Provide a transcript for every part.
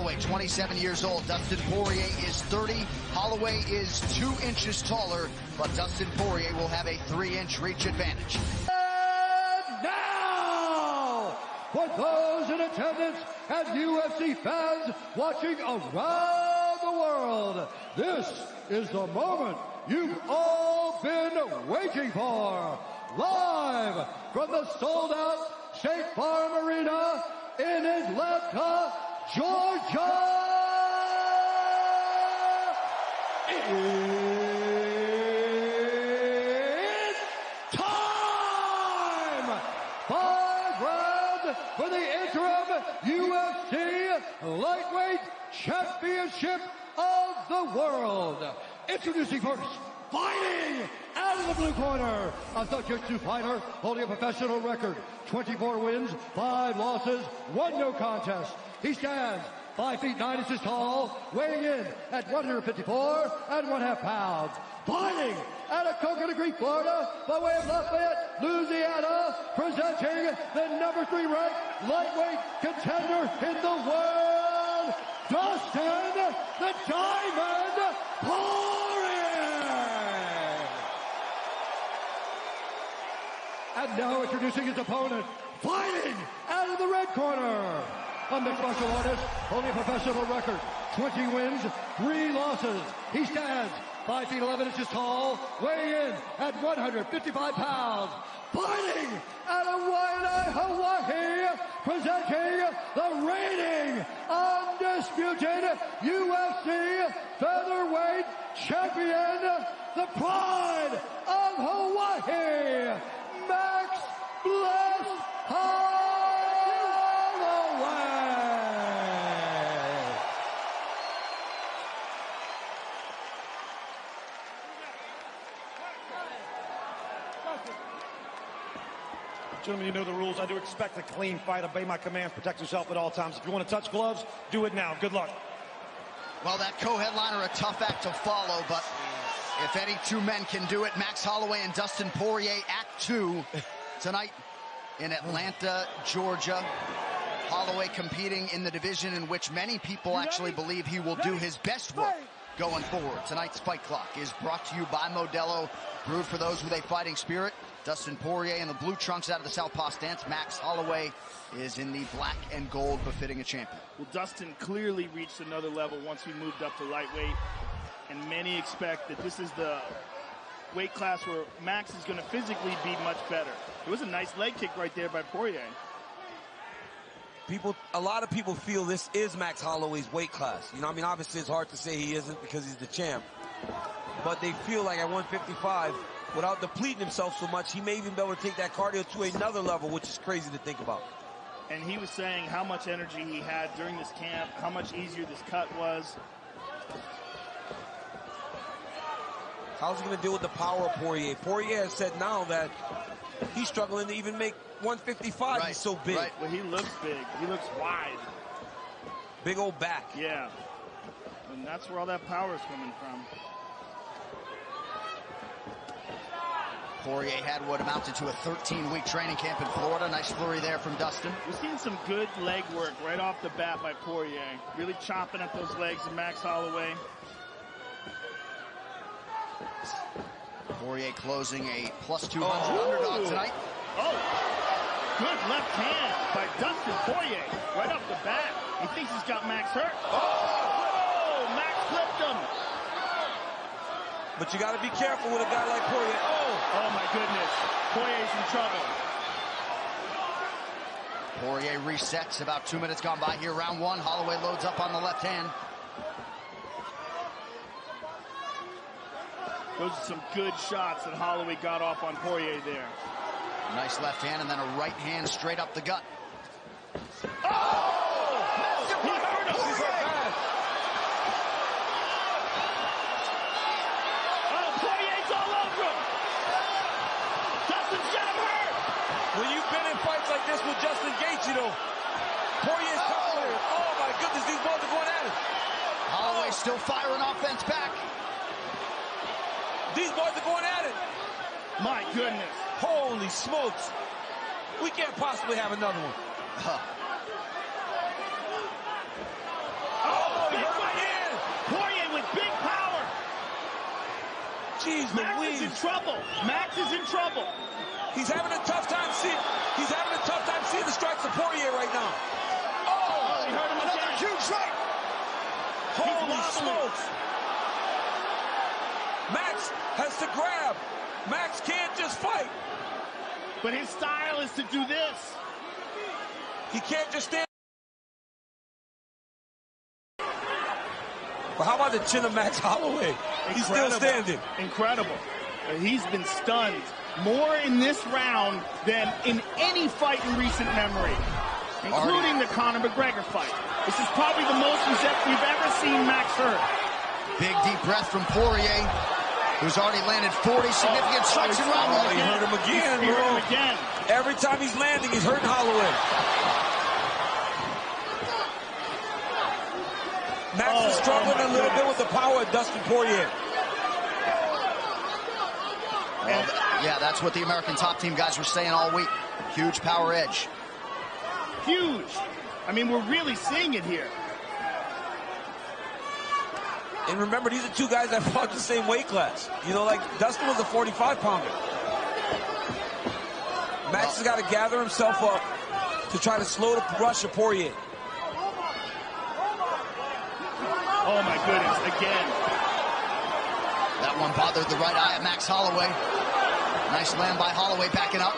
Holloway, 27 years old. Dustin Poirier is 30. Holloway is 2 inches taller, but Dustin Poirier will have a 3-inch reach advantage. And now, for those in attendance and UFC fans watching around the world, this is the moment you've all been waiting for. Live from the sold-out State Farm Arena in Atlanta, Georgia. It's time! 5 rounds for the interim UFC Lightweight Championship of the World. Introducing first, fighting out of the blue corner, a jiu-jitsu fighter holding a professional record, 24 wins, 5 losses, 1 no contest. He stands 5 feet 9 inches tall, weighing in at 154 and 1/2 pounds. Fighting out of Coconut Creek, Florida, by way of Lafayette, Louisiana, presenting the number 3 ranked lightweight contender in the world, Dustin the Diamond Poirier. And now introducing his opponent, fighting out of the red corner, a mixed martial artist holding a professional record, 20 wins, 3 losses. He stands 5 feet 11 inches tall, weighing in at 155 pounds. Fighting out of Waianae, Hawaii, presenting the reigning, undisputed UFC featherweight champion, the pride of Hawaii, Max Bless Holloway. Gentlemen, you know the rules. I do expect a clean fight. Obey my commands. Protect yourself at all times. If you want to touch gloves, do it now. Good luck. Well, that co-headliner, a tough act to follow, but if any 2 men can do it, Max Holloway and Dustin Poirier, Act 2, tonight in Atlanta, Georgia. Holloway competing in the division in which many people actually believe he will do his best work going forward. Tonight's Fight Clock is brought to you by Modelo, brewed for those with a fighting spirit. Dustin Poirier in the blue trunks out of the southpaw stance. Max Holloway is in the black and gold, befitting a champion. Well, Dustin clearly reached another level once he moved up to lightweight, and many expect that this is the weight class where Max is going to physically be much better. It was a nice leg kick right there by Poirier. A lot of people feel this is Max Holloway's weight class. You know, I mean, obviously it's hard to say he isn't because he's the champ. But they feel like at 155, without depleting himself so much, he may even be able to take that cardio to another level, which is crazy to think about. And he was saying how much energy he had during this camp, how much easier this cut was. How's he going to deal with the power of Poirier? Poirier has said now that he's struggling to even make 155. Right, he's so big. Right. Well, he looks big. He looks wide. Big old back. Yeah. And that's where all that power is coming from. Poirier had what amounted to a 13-week training camp in Florida. Nice flurry there from Dustin. We're seeing some good leg work right off the bat by Poirier. Really chopping at those legs of Max Holloway. Poirier closing a plus 200 underdog tonight. Oh, good left hand by Dustin Poirier right off the bat. He thinks he's got Max hurt. Oh, Max flipped him. But you got to be careful with a guy like Poirier. Oh my goodness. Poirier's in trouble. Poirier resets. About 2 minutes gone by here, round 1. Holloway loads up on the left hand. Those are some good shots that Holloway got off on Poirier there. Nice left hand and then a right hand straight up the gut. Oh! He hurt him. Oh, Poirier's all over him. Dustin's got him hurt. When you've been in fights like this with Justin Gaethje, you know, Poirier's coming here. Oh my goodness, these boys are going at it. Holloway still firing offense back. These boys are going at it. My goodness. Holy smokes. We can't possibly have another one. Jeez, Max is in trouble. Max is in trouble. He's having a tough time seeing. He's having a tough time seeing the strikes of Poirier right now. Oh, he hurt him Another again. huge strike. Holy smokes! Max has to grab. Max can't just fight. But his style is to do this. He can't just stand. But how about the chin of Max Holloway? He's still standing. Incredible. He's been stunned more in this round than in any fight in recent memory, including the Conor McGregor fight. This is probably the most we've ever seen Max hurt. Big deep breath from Poirier, who's already landed 40 significant strikes in round one. He hurt him again, He hurt bro. him again. Every time he's landing, he's hurting Holloway. Max is struggling a little bit with the power of Dustin Poirier. Well, yeah, that's what the American Top Team guys were saying all week. Huge power edge. Huge. I mean, we're really seeing it here. And remember, these are two guys that fought the same weight class. You know, like Dustin was a 45-pounder. Max has got to gather himself up to try to slow the rush of Poirier. Oh, my goodness, again. That one bothered the right eye of Max Holloway. Nice land by Holloway, backing up.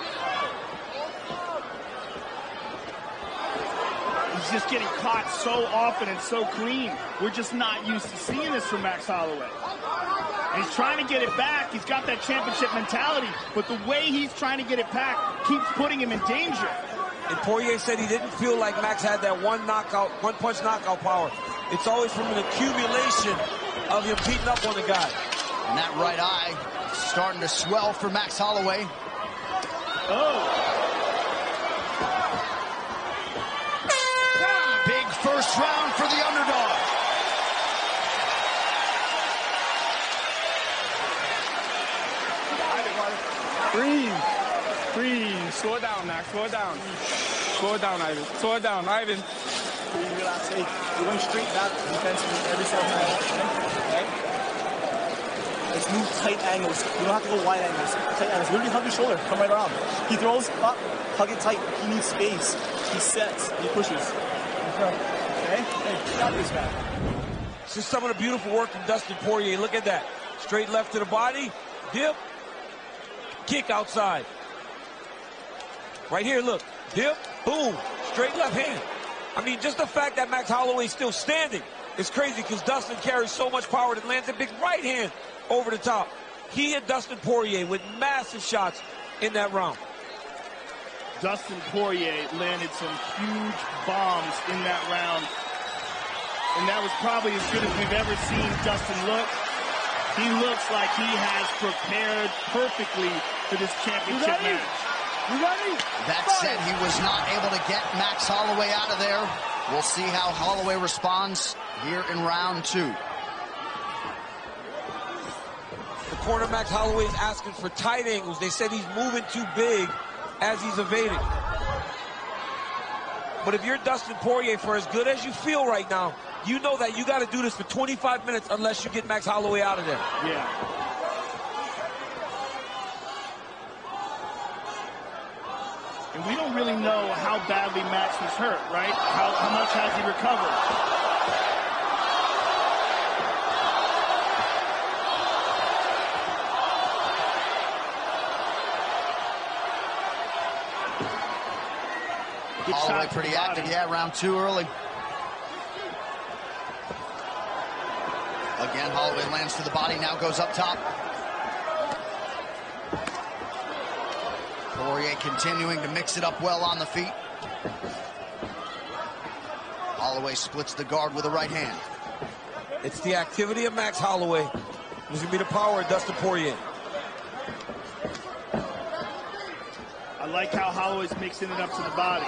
He's just getting caught so often and so clean. We're just not used to seeing this from Max Holloway. And he's trying to get it back. He's got that championship mentality, but the way he's trying to get it back keeps putting him in danger. And Poirier said he didn't feel like Max had that one-punch knockout power. It's always from an accumulation of him beating up on the guy. And that right eye starting to swell for Max Holloway. Oh. Big first round for the underdog. Breathe. Slow it down, Max. Slow it down. Slow it down, Ivan. Slow it down, Ivan. Relax. Hey, you're going straight back defensively every single time. Okay? Let's move tight angles. You don't have to go wide angles. Tight angles. Literally hug your shoulder. Come right around. He throws up. Hug it tight. He needs space. He sets. He pushes. Okay? Hey, you got this guy. This is some of the beautiful work from Dustin Poirier. Look at that. Straight left to the body. Dip. Kick outside. Right here, look. Dip. Boom. Straight left hand. I mean, just the fact that Max Holloway's still standing is crazy because Dustin carries so much power that lands a big right hand over the top. He hit Dustin Poirier with massive shots in that round. Dustin Poirier landed some huge bombs in that round. And that was probably as good as we've ever seen Dustin look. He looks like he has prepared perfectly for this championship match. You ready? That said, he was not able to get Max Holloway out of there. We'll see how Holloway responds here in round two. The corner Max Holloway is asking for tight angles. They said he's moving too big as he's evading. But if you're Dustin Poirier, for as good as you feel right now, you know that you got to do this for 25 minutes unless you get Max Holloway out of there. Yeah. And we don't really know how badly Max was hurt, right? How much has he recovered? Good Holloway shot pretty to the active, body. yeah, round two early. Again, Holloway lands to the body, now goes up top. Poirier continuing to mix it up well on the feet. Holloway splits the guard with a right hand. It's the activity of Max Holloway. It's going to be the power of Dustin Poirier. I like how Holloway's mixing it up to the body.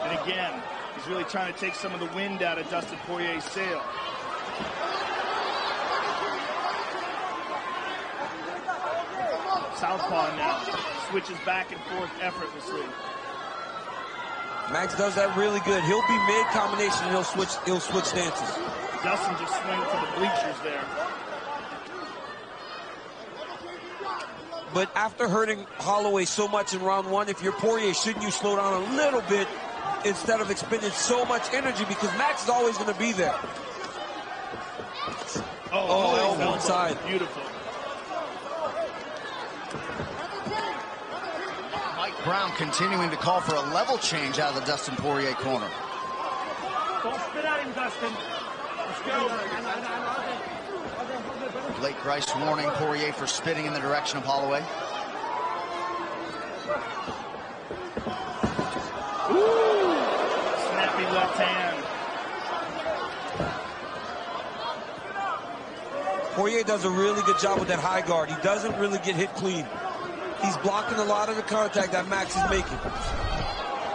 And again, he's really trying to take some of the wind out of Dustin Poirier's sail. Southpaw now switches back and forth effortlessly. Max does that really good. He'll be mid-combination and he'll switch stances. Dustin just swinging to the bleachers there. But after hurting Holloway so much in round one, if you're Poirier, shouldn't you slow down a little bit instead of expending so much energy? Because Max is always going to be there. Oh, elbow inside. Beautiful. Mike Brown continuing to call for a level change out of the Dustin Poirier corner. Don't spit at him, Dustin. Let's go. Blake Grice warning Poirier for spitting in the direction of Holloway. Ooh! Snappy left hand. Poirier does a really good job with that high guard. He doesn't really get hit clean. He's blocking a lot of the contact that Max is making.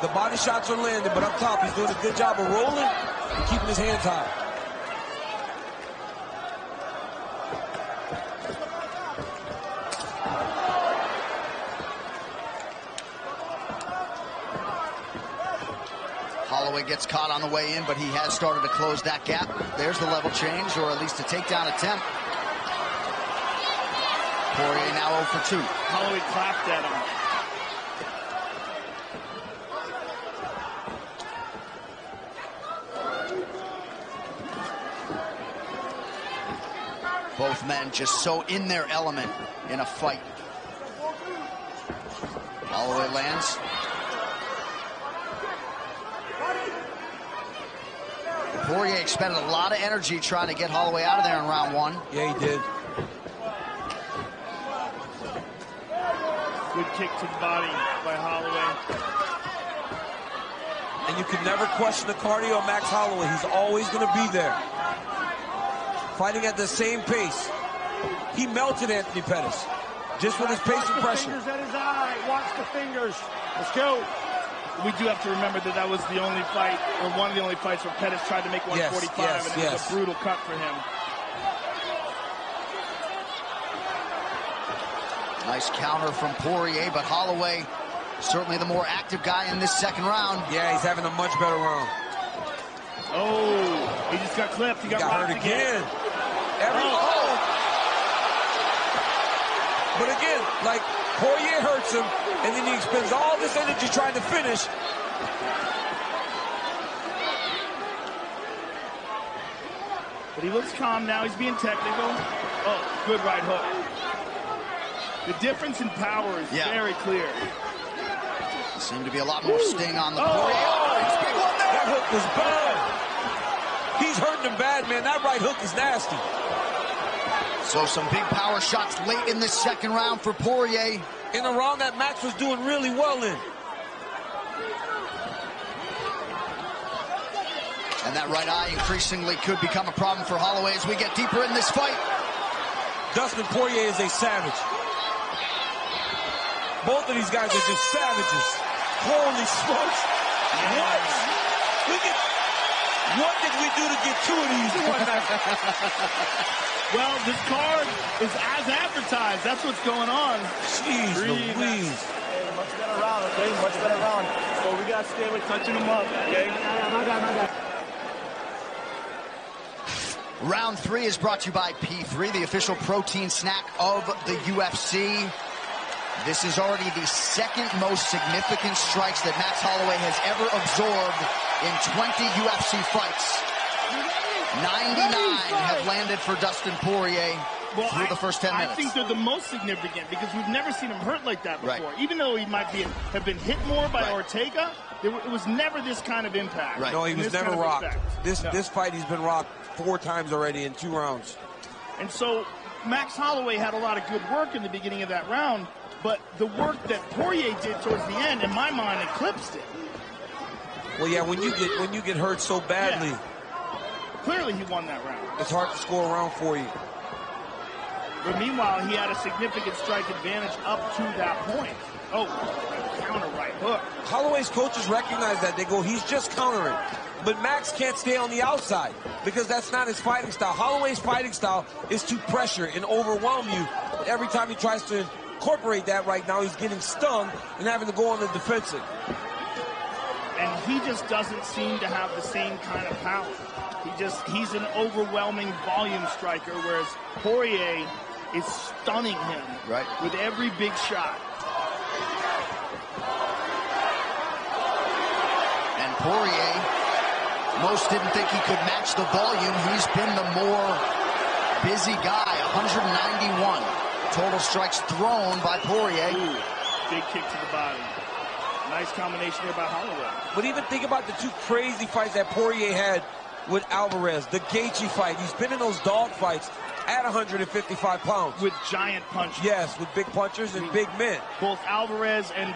The body shots are landing, but up top, he's doing a good job of rolling and keeping his hands high. Holloway gets caught on the way in, but he has started to close that gap. There's the level change, or at least a takedown attempt. Poirier now 0 for 2. Holloway clapped at him. Both men just so in their element in a fight. Holloway lands. Poirier expended a lot of energy trying to get Holloway out of there in round one. Yeah, he did. Good kick to the body by Holloway. And you can never question the cardio of Max Holloway. He's always going to be there. Fighting at the same pace. He melted Anthony Pettis just with his pace and pressure. Fingers at his eye. Watch the fingers. Let's go. We do have to remember that that was the only fight, or one of the only fights where Pettis tried to make 145, and it was a brutal cut for him. Nice counter from Poirier, but Holloway certainly the more active guy in this second round. Yeah, he's having a much better round. Oh, he just got clipped. He got hurt again. But again, like, Poirier hurts him, and then he expends all this energy trying to finish. But he looks calm now. He's being technical. Oh, good right hook. The difference in power is very clear. Seemed to be a lot more sting on the Poirier. Oh, big one there. That hook was bad. He's hurting him bad, man. That right hook is nasty. So some big power shots late in this second round for Poirier. In a round that Max was doing really well in. And that right eye increasingly could become a problem for Holloway as we get deeper in this fight. Dustin Poirier is a savage. Both of these guys are just savages. Holy smokes. What? What did we do to get two of these? Well, this card is as advertised. That's what's going on. Jeez Louise. Hey, much better round, okay? Much better round. So we got to stay with touching them up, okay? Round 3 is brought to you by P3, the official protein snack of the UFC. This is already the second most significant strikes that Max Holloway has ever absorbed in 20 UFC fights. 99 have landed for Dustin Poirier through the first 10 minutes. I think they're the most significant because we've never seen him hurt like that before. Right. Even though he might have been hit more by Ortega, it was never this kind of impact. Right. No, he was never rocked. This No. fight, he's been rocked 4 times already in 2 rounds. And so Max Holloway had a lot of good work in the beginning of that round, but the work that Poirier did towards the end, in my mind, eclipsed it. Well, yeah, when you get hurt so badly, clearly he won that round. It's hard to score a round for you. But meanwhile, he had a significant strike advantage up to that point. Oh, counter right hook. Holloway's coaches recognize that. They go, he's just countering. But Max can't stay on the outside because that's not his fighting style. Holloway's fighting style is to pressure and overwhelm you. Every time he tries to incorporate that right now, he's getting stung and having to go on the defensive. And he just doesn't seem to have the same kind of power. He's an overwhelming volume striker, whereas Poirier is stunning him with every big shot. And Poirier, most didn't think he could match the volume. He's been the more busy guy. 191 total strikes thrown by Poirier. Ooh, big kick to the body. Nice combination there by Holloway. But even think about the two crazy fights that Poirier had with Alvarez. The Gaethje fight. He's been in those dog fights at 155 pounds. With giant punches. Yes, with big punchers and big men. Both Alvarez and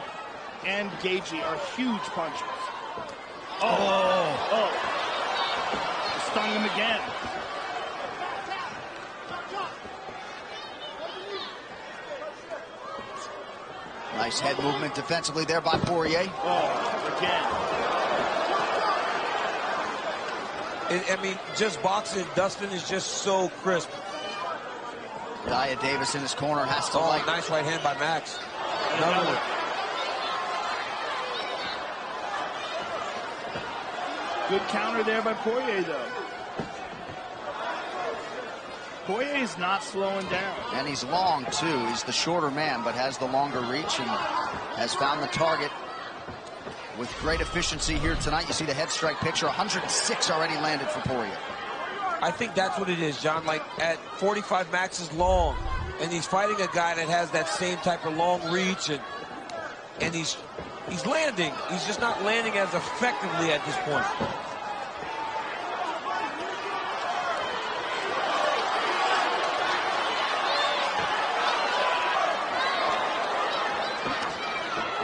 Gaethje are huge punchers. Stung him again. Nice head movement defensively there by Poirier. Again. I mean, just boxing, Dustin is just so crisp. Daya Davis in his corner has to nice right hand by Max. Another. Good counter there by Poirier, though. Poirier is not slowing down. And he's long, too. He's the shorter man, but has the longer reach and has found the target with great efficiency here tonight. You see the head strike picture. 106 already landed for Poirier. I think that's what it is, John. Like, at 45, Max is long, and he's fighting a guy that has that same type of long reach, and he's landing. He's just not landing as effectively at this point.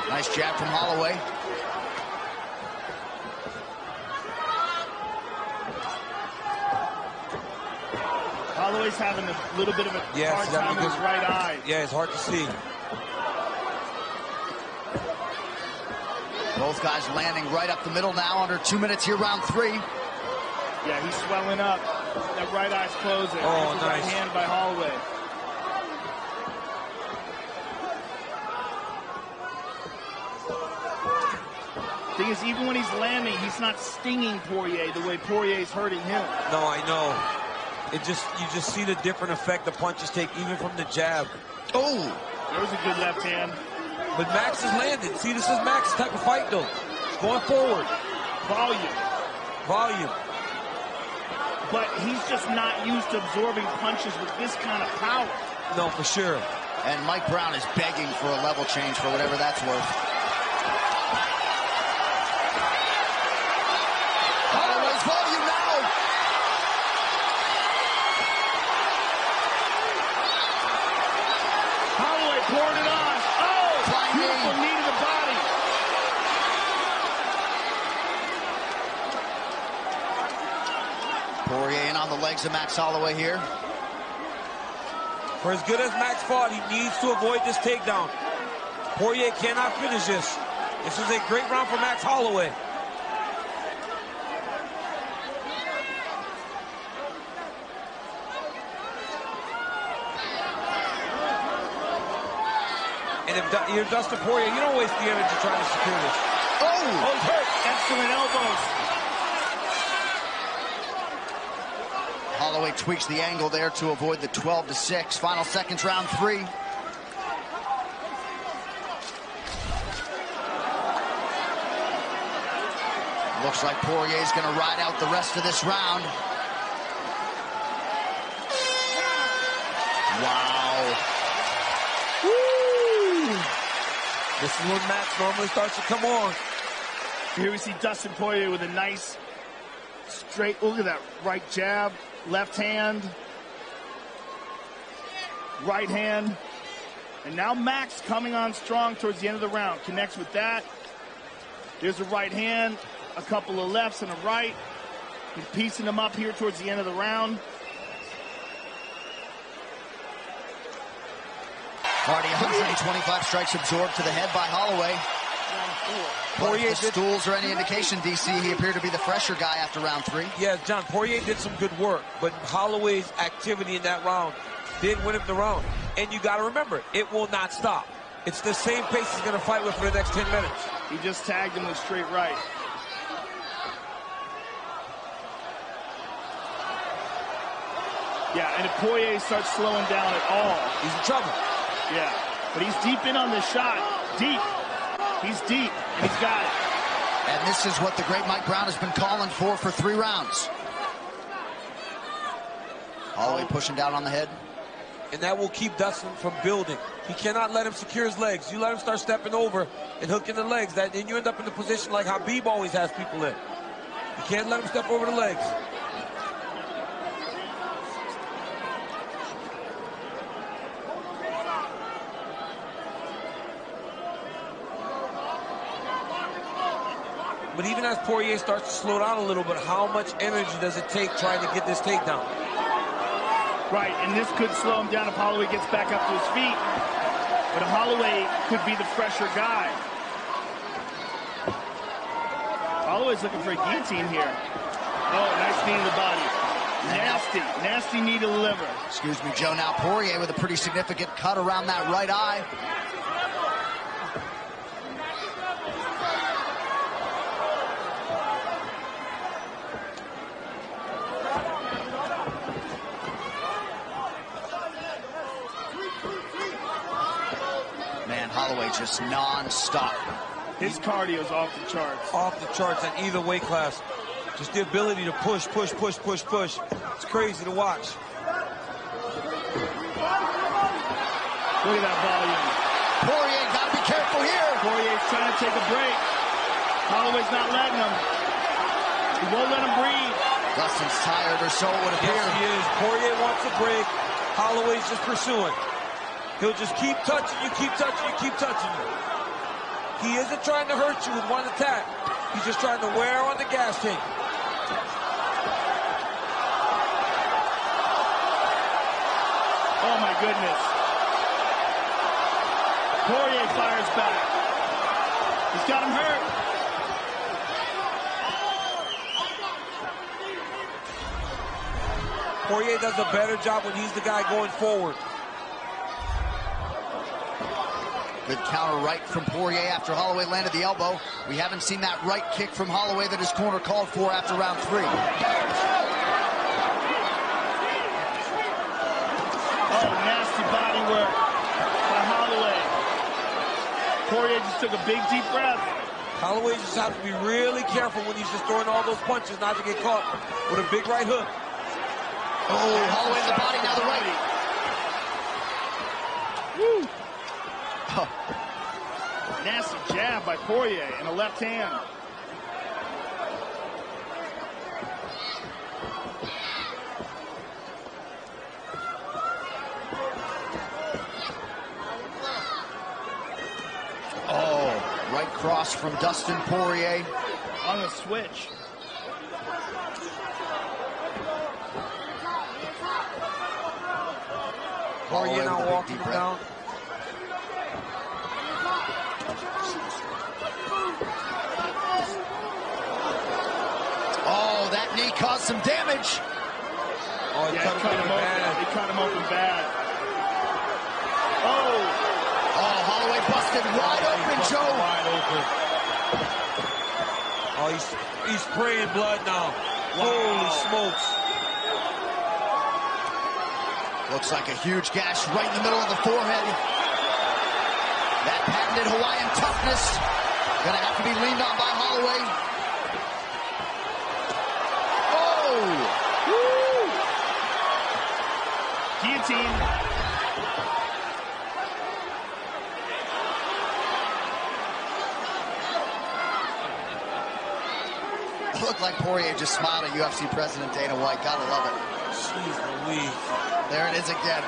Nice jab from Holloway. Holloway's having a little bit of a hard time with his right eye. Yeah, it's hard to see. Both guys landing right up the middle now. Under 2 minutes here, round 3. Yeah, he's swelling up. That right eye's closing. Oh, nice. Right hand by Holloway. Thing is, even when he's landing, he's not stinging Poirier the way Poirier's hurting him. No, I know. You just see the different effect the punches take, even from the jab. Oh! There's a good left hand. But Max is landing. See, this is Max's type of fight, though. He's going forward. Volume. But he's just not used to absorbing punches with this kind of power. No, for sure. And Mike Brown is begging for a level change for whatever that's worth. Holloway's volume now. Holloway poured it on. Oh, beautiful knee to the body. Poirier in on the legs of Max Holloway here. For as good as Max fought, he needs to avoid this takedown. Poirier cannot finish this. This is a great round for Max Holloway. And if you're Dustin Poirier, you don't waste the energy trying to secure this. Oh, he's hurt. Excellent elbows. Holloway tweaks the angle there to avoid the 12-6. Final seconds, round 3. Looks like Poirier's going to ride out the rest of this round. Wow. Woo! This is when Max normally starts to come on. Here we see Dustin Poirier with a nice straight, look at that, right jab, left hand, right hand. And now Max coming on strong towards the end of the round. Connects with that. There's a right hand, a couple of lefts and a right. He's piecing them up here towards the end of the round. Already 125 strikes absorbed to the head by Holloway. Poirier, if the stools are any indication, DC, he appeared to be the fresher guy after round 3. Yeah, John, Poirier did some good work, but Holloway's activity in that round did win him the round. And you got to remember, it will not stop. It's the same pace he's going to fight with for the next 10 minutes. He just tagged him with straight right. Yeah, and if Poirier starts slowing down at all, he's in trouble. Yeah, but he's deep in on this shot. Deep. He's deep, and he's got it. And this is what the great Mike Brown has been calling for 3 rounds. Holloway pushing down on the head. And that will keep Dustin from building. He cannot let him secure his legs. You let him start stepping over and hooking the legs, then you end up in the position like Habib always has people in. You can't let him step over the legs. But even as Poirier starts to slow down a little bit, how much energy does it take trying to get this takedown? Right, and this could slow him down if Holloway gets back up to his feet. But Holloway could be the fresher guy. Holloway's looking for a guillotine here. Oh, nice knee to the body. Nasty, nasty knee to the liver. Excuse me, Joe. Now Poirier with a pretty significant cut around that right eye. Man, Holloway just non-stop. His cardio's off the charts. Off the charts at either weight class. Just the ability to push, push, push, push, push. It's crazy to watch. Look at that volume. Poirier got to be careful here. Poirier's trying to take a break. Holloway's not letting him. He won't let him breathe. Dustin's tired, or so it would appear. Yes, he is. Poirier wants a break. Holloway's just pursuing. He'll just keep touching you, keep touching you, keep touching you. He isn't trying to hurt you with one attack. He's just trying to wear on the gas tank. Oh, my goodness. Poirier fires back. He's got him hurt. Poirier does a better job when he's the guy going forward. Good counter right from Poirier after Holloway landed the elbow. We haven't seen that right kick from Holloway that his corner called for after round 3. Oh, nasty body work by Holloway. Poirier just took a big, deep breath. Holloway just has to be really careful when he's just throwing all those punches not to get caught with a big right hook. Oh, Holloway in the body, now the right. Woo. Oh. Nasty jab by Poirier in the left hand. Oh, right cross from Dustin Poirier. On the switch. Poirier now walking down. Oh, that knee caused some damage. Oh, yeah, he cut him open. He cut him open bad. Oh. Oh, Holloway busted wide open, Joe. Wide open. Oh, he's spraying blood now. Wow. Holy smokes. Looks like a huge gash right in the middle of the forehead. That patented Hawaiian toughness gonna have to be leaned on by Holloway. Oh! Woo! Guillotine. It looked like Poirier just smiled at UFC President Dana White. Gotta love it. Jeez Louise. There it is again.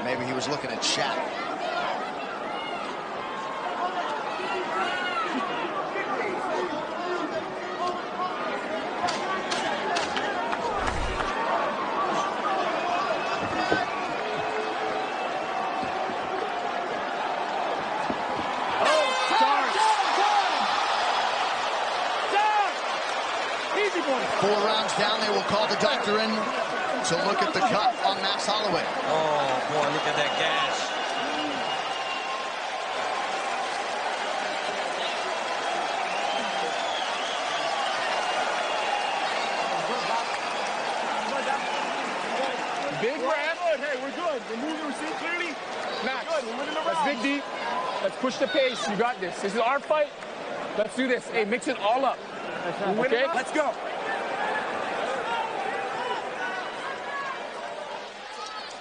Maybe he was looking at Shaq. Four rounds down, they will call the doctor in to look at the cut on Max Holloway. Oh, boy, look at that gash. good. The moves we see clearly. Max, Good. We're winning the let's dig round. deep. Let's push the pace. You got this. This is our fight. Let's do this. Hey, mix it all up. Okay? Let's go.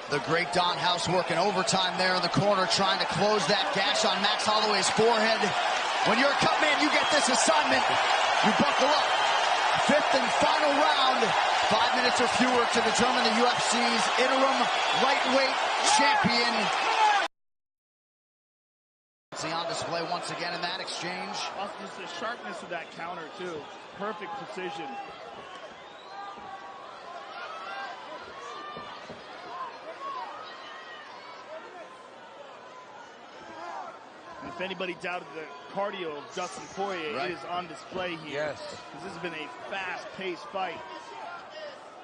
The great Don House working overtime there in the corner, trying to close that gash on Max Holloway's forehead. When you're a cut man, you get this assignment. You buckle up. Fifth and final round. 5 minutes or fewer to determine the UFC's interim lightweight champion. See on display once again in that exchange. Also, just the sharpness of that counter, too. Perfect precision. And if anybody doubted the cardio of Dustin Poirier, it is on display here. Yes. Because this has been a fast-paced fight.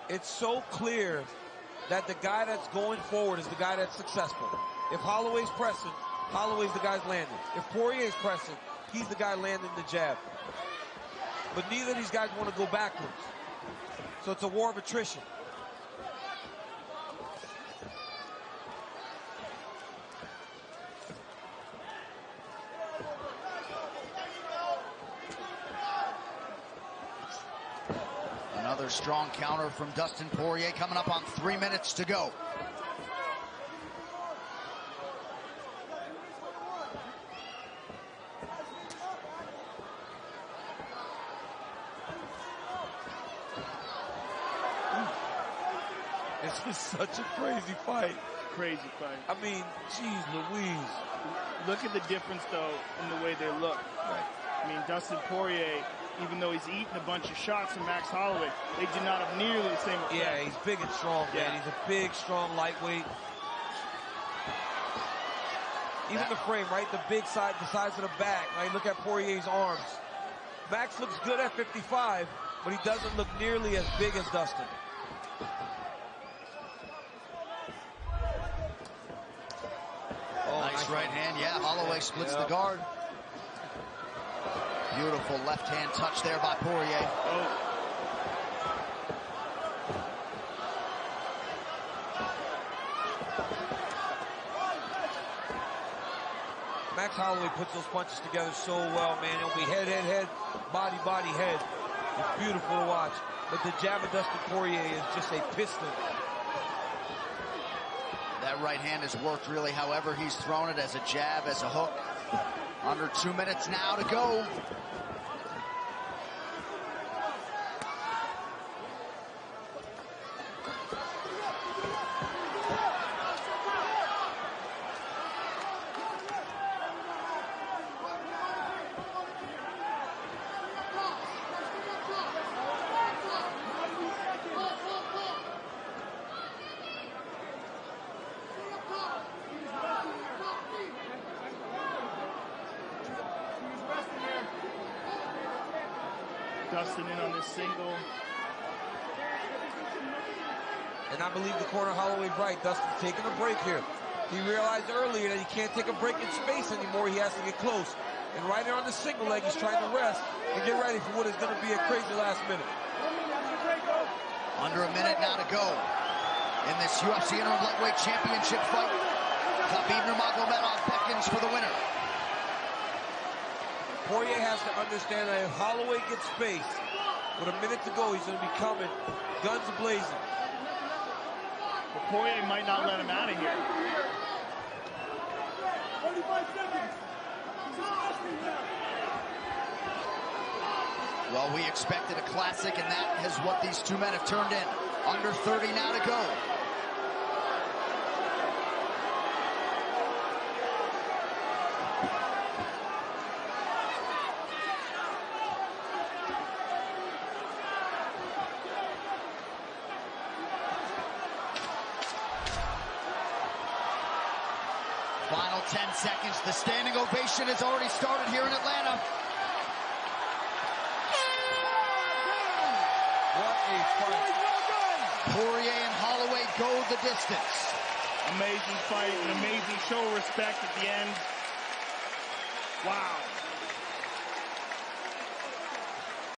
It's so clear that the guy that's going forward is the guy that's successful. If Holloway's pressing, Holloway's the guy's landing. If Poirier's pressing, he's the guy landing the jab. But neither of these guys want to go backwards. So it's a war of attrition. Another strong counter from Dustin Poirier coming up on 3 minutes to go. This is such a crazy fight. Crazy fight. I mean, geez Louise. Look at the difference, though, in the way they look. Right. I mean, Dustin Poirier, even though he's eaten a bunch of shots from Max Holloway, they do not have nearly the same effect. Yeah, he's big and strong, man. He's a big, strong lightweight. Even the frame, right? The big side, the size of the back, right? Look at Poirier's arms. Max looks good at 55, but he doesn't look nearly as big as Dustin. Oh, nice right hand. Yeah, Holloway splits the guard. Beautiful left hand touch there by Poirier. Max Holloway puts those punches together so well, man. It'll be head, head, head, body, body, head. It's beautiful to watch. But the jab of Dustin Poirier is just a piston. That right hand has worked really however he's thrown it, as a jab, as a hook. Under 2 minutes now to go. Dustin in on this single. And I believe the corner Holloway's right. Dustin's taking a break here. He realized earlier that he can't take a break in space anymore. He has to get close. And right there on the single leg, he's trying to rest and get ready for what is going to be a crazy last minute. Under a minute now to go in this UFC interim lightweight championship fight. Khabib Nurmagomedov beckons for the winner. Poirier has to understand that if Holloway gets space, with a minute to go, he's going to be coming, guns blazing. But Poirier might not let him out of here. 45 seconds. Well, we expected a classic, and that is what these two men have turned in. Under 30 now to go. Final 10 seconds. The standing ovation has already started here in Atlanta. What a fight. Poirier and Holloway go the distance. Amazing fight, an amazing show of respect at the end. Wow.